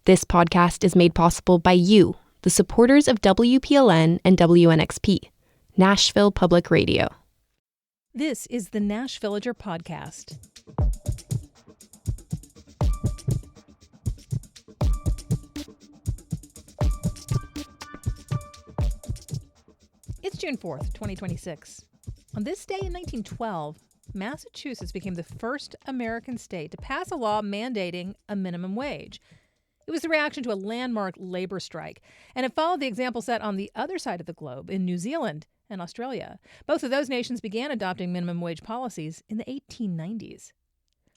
This podcast is made possible by you, the supporters of WPLN and WNXP, Nashville Public Radio. This is the Nash Villager Podcast. It's June 4th, 2026. On this day in 1912, Massachusetts became the first American state to pass a law mandating a minimum wage. It was the reaction to a landmark labor strike, and it followed the example set on the other side of the globe in New Zealand and Australia. Both of those nations began adopting minimum wage policies in the 1890s.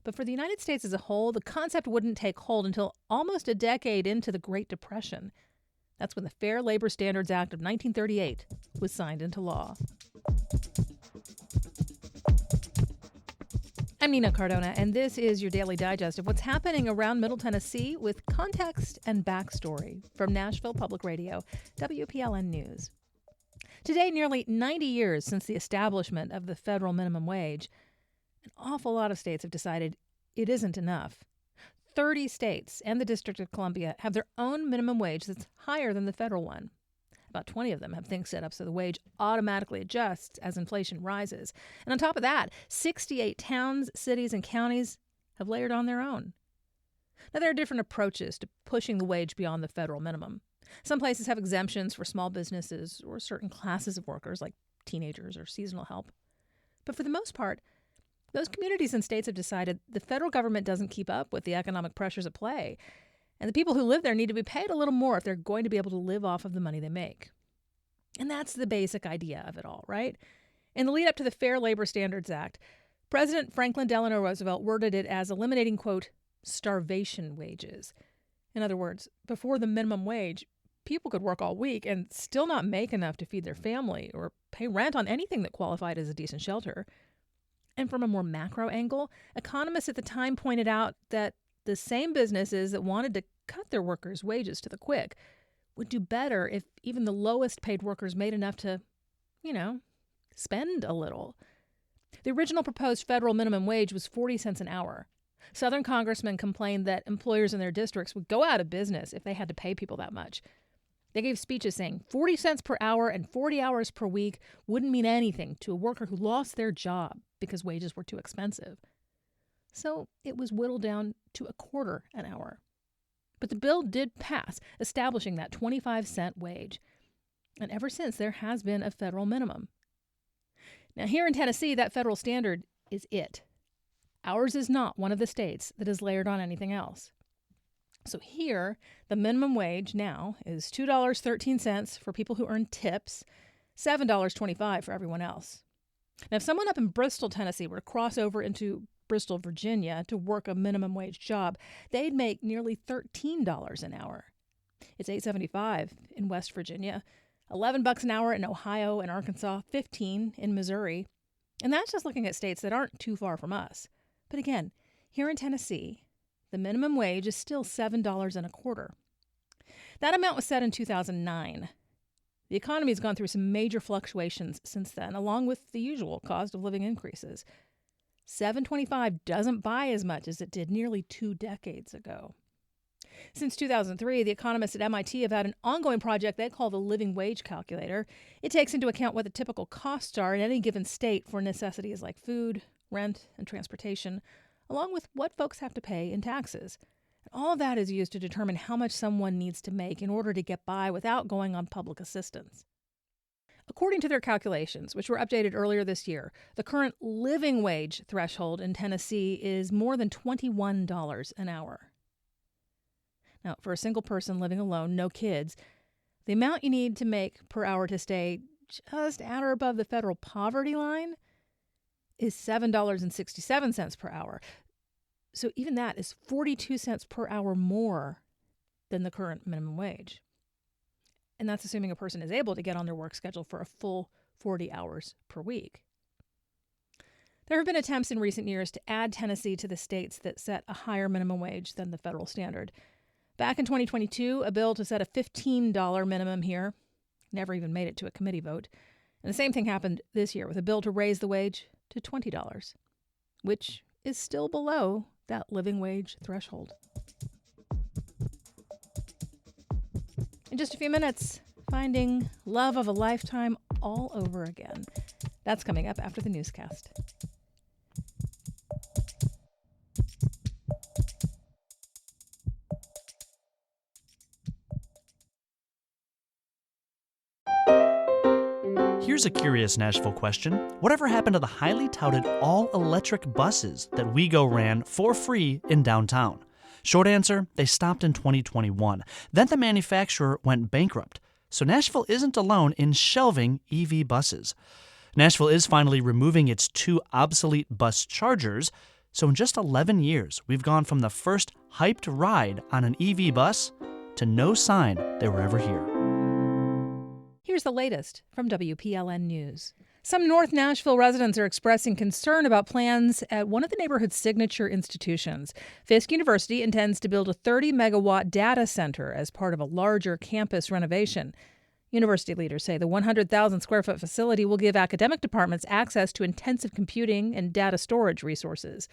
But for the United States as a whole, the concept wouldn't take hold until almost a decade into the Great Depression. That's when the Fair Labor Standards Act of 1938 was signed into law. I'm Nina Cardona, and this is your daily digest of what's happening around Middle Tennessee with context and backstory from Nashville Public Radio, WPLN News. Today, nearly 90 years since the establishment of the federal minimum wage, an awful lot of states have decided it isn't enough. 30 states and the District of Columbia have their own minimum wage that's higher than the federal one. About 20 of them have things set up so the wage automatically adjusts as inflation rises. And on top of that, 68 towns, cities, and counties have layered on their own. Now, there are different approaches to pushing the wage beyond the federal minimum. Some places have exemptions for small businesses or certain classes of workers, like teenagers or seasonal help. But for the most part, those communities and states have decided the federal government doesn't keep up with the economic pressures at play, and the people who live there need to be paid a little more if they're going to be able to live off of the money they make. And that's the basic idea of it all, right? In the lead up to the Fair Labor Standards Act, President Franklin Delano Roosevelt worded it as eliminating, quote, starvation wages. In other words, before the minimum wage, people could work all week and still not make enough to feed their family or pay rent on anything that qualified as a decent shelter. And from a more macro angle, economists at the time pointed out that the same businesses that wanted to cut their workers' wages to the quick would do better if even the lowest paid workers made enough to, spend a little. The original proposed federal minimum wage was 40 cents an hour. Southern congressmen complained that employers in their districts would go out of business if they had to pay people that much. They gave speeches saying 40 cents per hour and 40 hours per week wouldn't mean anything to a worker who lost their job because wages were too expensive. So it was whittled down to a quarter an hour. But the bill did pass, establishing that 25-cent wage. And ever since, there has been a federal minimum. Now, here in Tennessee, that federal standard is it. Ours is not one of the states that is layered on anything else. So here, the minimum wage now is $2.13 for people who earn tips, $7.25 for everyone else. Now, if someone up in Bristol, Tennessee were to cross over into Bristol, Virginia to work a minimum wage job, they'd make nearly $13 an hour. It's $8.75 in West Virginia, $11 an hour in Ohio and Arkansas, $15 in Missouri. And that's just looking at states that aren't too far from us. But again, here in Tennessee, the minimum wage is still $7.25. That amount was set in 2009. The economy has gone through some major fluctuations since then, along with the usual cost of living increases. $7.25 doesn't buy as much as it did nearly 2 decades ago. Since 2003, the economists at MIT have had an ongoing project they call the Living Wage Calculator. It takes into account what the typical costs are in any given state for necessities like food, rent, and transportation, along with what folks have to pay in taxes. And all of that is used to determine how much someone needs to make in order to get by without going on public assistance. According to their calculations, which were updated earlier this year, the current living wage threshold in Tennessee is more than $21 an hour. Now, for a single person living alone, no kids, the amount you need to make per hour to stay just at or above the federal poverty line is $7.67 per hour. So even that is 42 cents per hour more than the current minimum wage. And that's assuming a person is able to get on their work schedule for a full 40 hours per week. There have been attempts in recent years to add Tennessee to the states that set a higher minimum wage than the federal standard. Back in 2022, a bill to set a $15 minimum here never even made it to a committee vote. And the same thing happened this year with a bill to raise the wage to $20, which is still below that living wage threshold. In just a few minutes, finding love of a lifetime all over again. That's coming up after the newscast. Here's a curious Nashville question. Whatever happened to the highly touted all-electric buses that WeGo ran for free in downtown? Short answer, they stopped in 2021. Then the manufacturer went bankrupt. So Nashville isn't alone in shelving EV buses. Nashville is finally removing its 2 obsolete bus chargers. So in just 11 years, we've gone from the first hyped ride on an EV bus to no sign they were ever here. Here's the latest from WPLN News. Some North Nashville residents are expressing concern about plans at one of the neighborhood's signature institutions. Fisk University intends to build a 30-megawatt data center as part of a larger campus renovation. University leaders say the 100,000-square-foot facility will give academic departments access to intensive computing and data storage resources.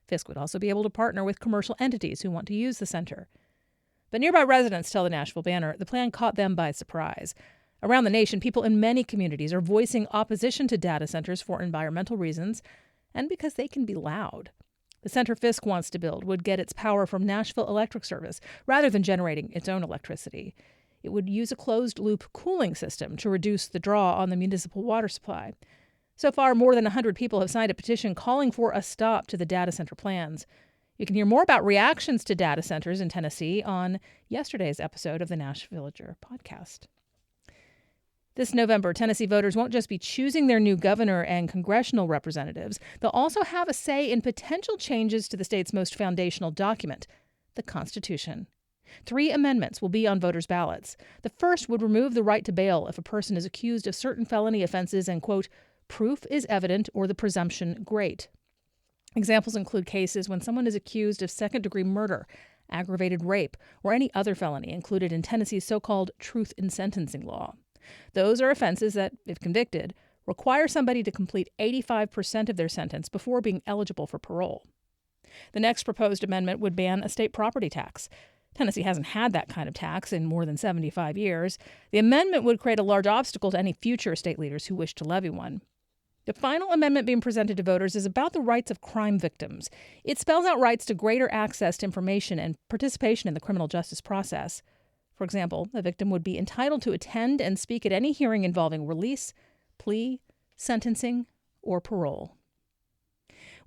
Fisk would also be able to partner with commercial entities who want to use the center. But nearby residents tell the Nashville Banner the plan caught them by surprise. Around the nation, people in many communities are voicing opposition to data centers for environmental reasons and because they can be loud. The center Fisk wants to build would get its power from Nashville Electric Service rather than generating its own electricity. It would use a closed-loop cooling system to reduce the draw on the municipal water supply. So far, more than 100 people have signed a petition calling for a stop to the data center plans. You can hear more about reactions to data centers in Tennessee on yesterday's episode of the Nashvillager podcast. This November, Tennessee voters won't just be choosing their new governor and congressional representatives. They'll also have a say in potential changes to the state's most foundational document, the Constitution. 3 amendments will be on voters' ballots. The first would remove the right to bail if a person is accused of certain felony offenses and, quote, proof is evident or the presumption great. Examples include cases when someone is accused of second-degree murder, aggravated rape, or any other felony included in Tennessee's so-called truth in sentencing law. Those are offenses that, if convicted, require somebody to complete 85% of their sentence before being eligible for parole. The next proposed amendment would ban a state property tax. Tennessee hasn't had that kind of tax in more than 75 years. The amendment would create a large obstacle to any future state leaders who wish to levy one. The final amendment being presented to voters is about the rights of crime victims. It spells out rights to greater access to information and participation in the criminal justice process. For example, a victim would be entitled to attend and speak at any hearing involving release, plea, sentencing, or parole.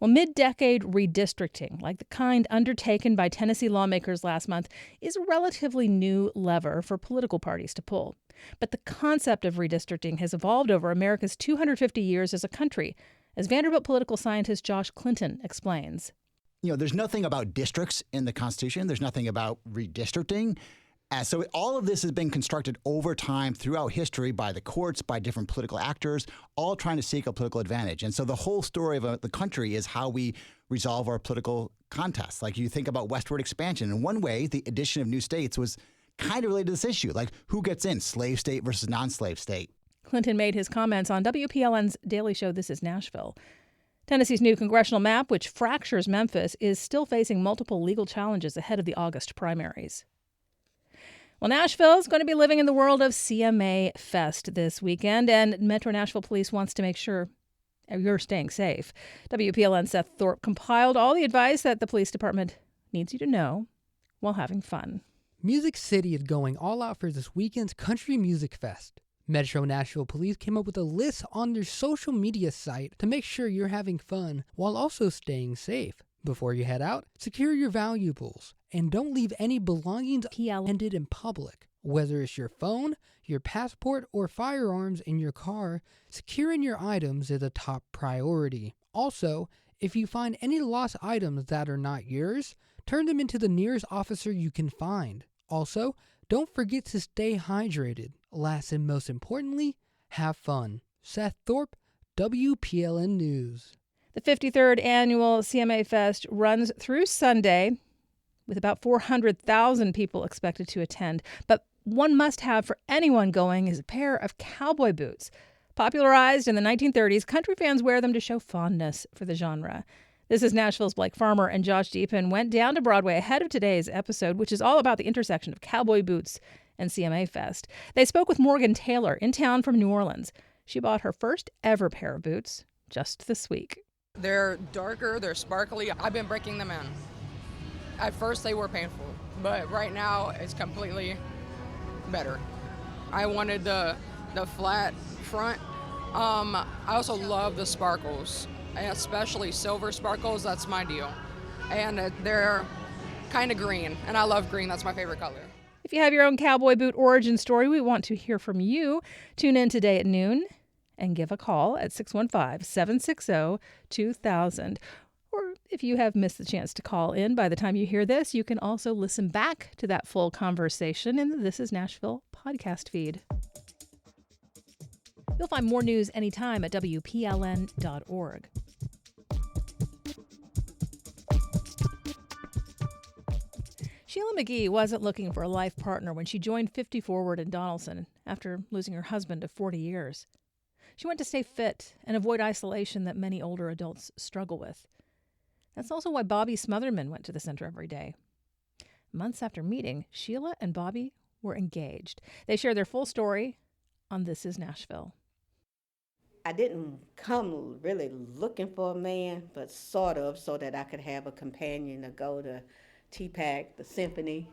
Well, mid-decade redistricting, like the kind undertaken by Tennessee lawmakers last month, is a relatively new lever for political parties to pull. But the concept of redistricting has evolved over America's 250 years as a country, as Vanderbilt political scientist Josh Clinton explains. There's nothing about districts in the Constitution. There's nothing about redistricting. So all of this has been constructed over time throughout history by the courts, by different political actors, all trying to seek a political advantage. And so the whole story of the country is how we resolve our political contests. Like you think about westward expansion. In one way, the addition of new states was kind of related to this issue, like who gets in, slave state versus non-slave state. Clinton made his comments on WPLN's daily show This Is Nashville. Tennessee's new congressional map, which fractures Memphis, is still facing multiple legal challenges ahead of the August primaries. Well, Nashville is going to be living in the world of CMA Fest this weekend, and Metro Nashville Police wants to make sure you're staying safe. WPLN Seth Thorpe compiled all the advice that the police department needs you to know while having fun. Music City is going all out for this weekend's Country Music Fest. Metro Nashville Police came up with a list on their social media site to make sure you're having fun while also staying safe. Before you head out, secure your valuables and don't leave any belongings unattended in public. Whether it's your phone, your passport, or firearms in your car, securing your items is a top priority. Also, if you find any lost items that are not yours, turn them into the nearest officer you can find. Also, don't forget to stay hydrated. Last and most importantly, have fun. Seth Thorpe, WPLN News. The 53rd annual CMA Fest runs through Sunday with about 400,000 people expected to attend. But one must-have for anyone going is a pair of cowboy boots. Popularized in the 1930s, country fans wear them to show fondness for the genre. This is Nashville's Blake Farmer, and Josh Deepen went down to Broadway ahead of today's episode, which is all about the intersection of cowboy boots and CMA Fest. They spoke with Morgan Taylor in town from New Orleans. She bought her first ever pair of boots just this week. They're darker, they're sparkly. I've been breaking them in. At first they were painful, but right now it's completely better. I wanted the flat front. I also love the sparkles, especially silver sparkles. That's my deal. And they're kind of green, and I love green. That's my favorite color. If you have your own cowboy boot origin story, we want to hear from you. Tune in today at noon and give a call at 615-760-2000. Or if you have missed the chance to call in by the time you hear this, you can also listen back to that full conversation in the This Is Nashville podcast feed. You'll find more news anytime at WPLN.org. Sheila McGee wasn't looking for a life partner when she joined 50 Forward in Donaldson after losing her husband of 40 years. She went to stay fit and avoid isolation that many older adults struggle with. That's also why Bobby Smotherman went to the center every day. Months after meeting, Sheila and Bobby were engaged. They share their full story on This Is Nashville. I didn't come really looking for a man, but sort of, so that I could have a companion to go to T-Pack, the symphony,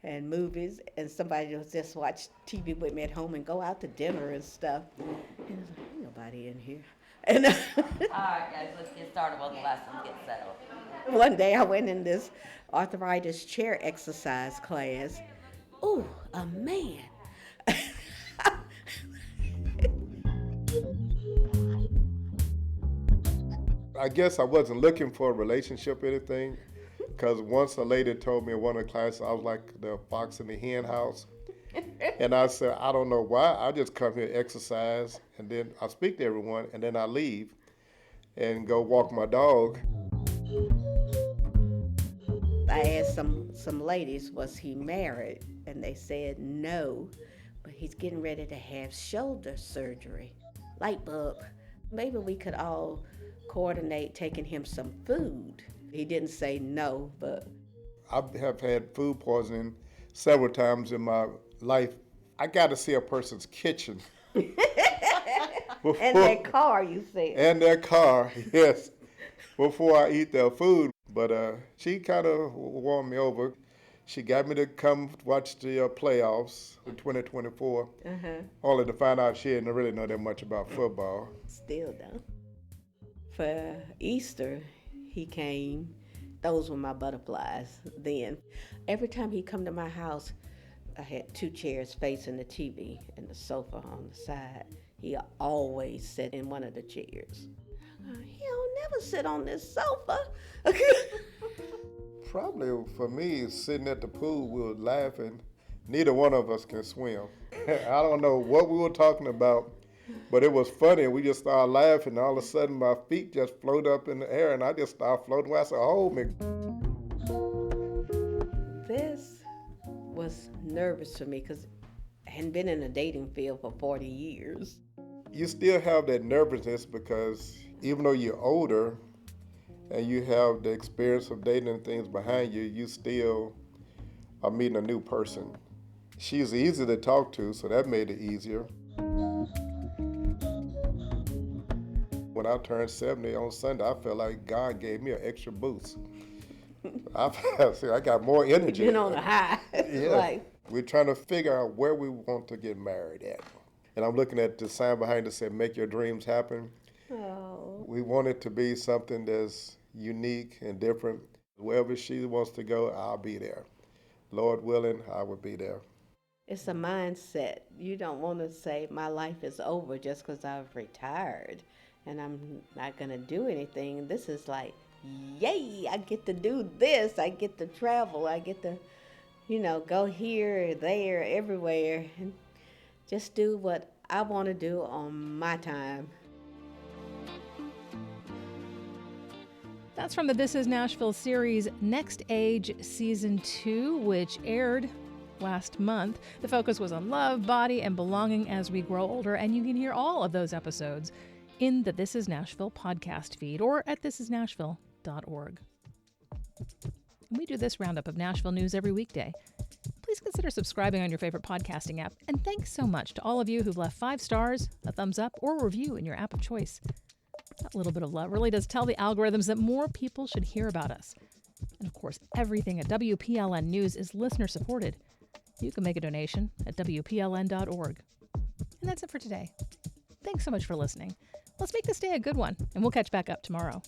and movies, and somebody to just watch TV with me at home and go out to dinner and stuff. And I was like, ain't nobody in here. And all right, guys, let's get started while the last one gets settled. one day I went in this arthritis chair exercise class. Ooh, a man. I guess I wasn't looking for a relationship or anything, because once a lady told me in one of the classes I was like the fox in the hen house. And I said, I don't know why. I just come here, exercise, and then I speak to everyone, and then I leave and go walk my dog. I asked some ladies, was he married? And they said no, but he's getting ready to have shoulder surgery. Light bulb. Maybe we could all coordinate taking him some food. He didn't say no, but... I have had food poisoning several times in my life. I got to see a person's kitchen. And their car, you said. And their car, yes, before I eat their food. But she kind of won me over. She got me to come watch the playoffs in 2024, only to find out she didn't really know that much about football. Still don't. For Easter, he came. Those were my butterflies then. Every time he come to my house, I had 2 chairs facing the TV and the sofa on the side. He always sat in one of the chairs. He don't never sit on this sofa. Probably for me, sitting at the pool, we were laughing. Neither one of us can swim. I don't know what we were talking about, but it was funny. We just started laughing. All of a sudden, my feet just floated up in the air, and I just started floating away. I said, hold me. This was nervous for me because I hadn't been in the dating field for 40 years. You still have that nervousness because even though you're older and you have the experience of dating and things behind you, you still are meeting a new person. She's easy to talk to, so that made it easier. When I turned 70 on Sunday, I felt like God gave me an extra boost. I got more energy. Been on a high. Yeah. Like, we're trying to figure out where we want to get married at. And I'm looking at the sign behind it that said, make your dreams happen. oh, We want it to be something that's unique and different. Wherever she wants to go, I'll be there. Lord willing, I will be there. it's a mindset. You don't want to say my life is over just because I've retired and I'm not going to do anything. This is like, yay, I get to do this. I get to travel. I get to, go here, there, everywhere, and just do what I want to do on my time. That's from the This Is Nashville series Next Age Season 2, which aired last month. The focus was on love, body, and belonging as we grow older, and you can hear all of those episodes in the This Is Nashville podcast feed or at thisisnashville.org. We do this roundup of Nashville news every weekday. Please consider subscribing on your favorite podcasting app. And thanks so much to all of you who've left 5 stars, a thumbs up, or a review in your app of choice. That little bit of love really does tell the algorithms that more people should hear about us. And of course, everything at WPLN News is listener supported. You can make a donation at WPLN.org. And that's it for today. Thanks so much for listening. Let's make this day a good one, and we'll catch back up tomorrow.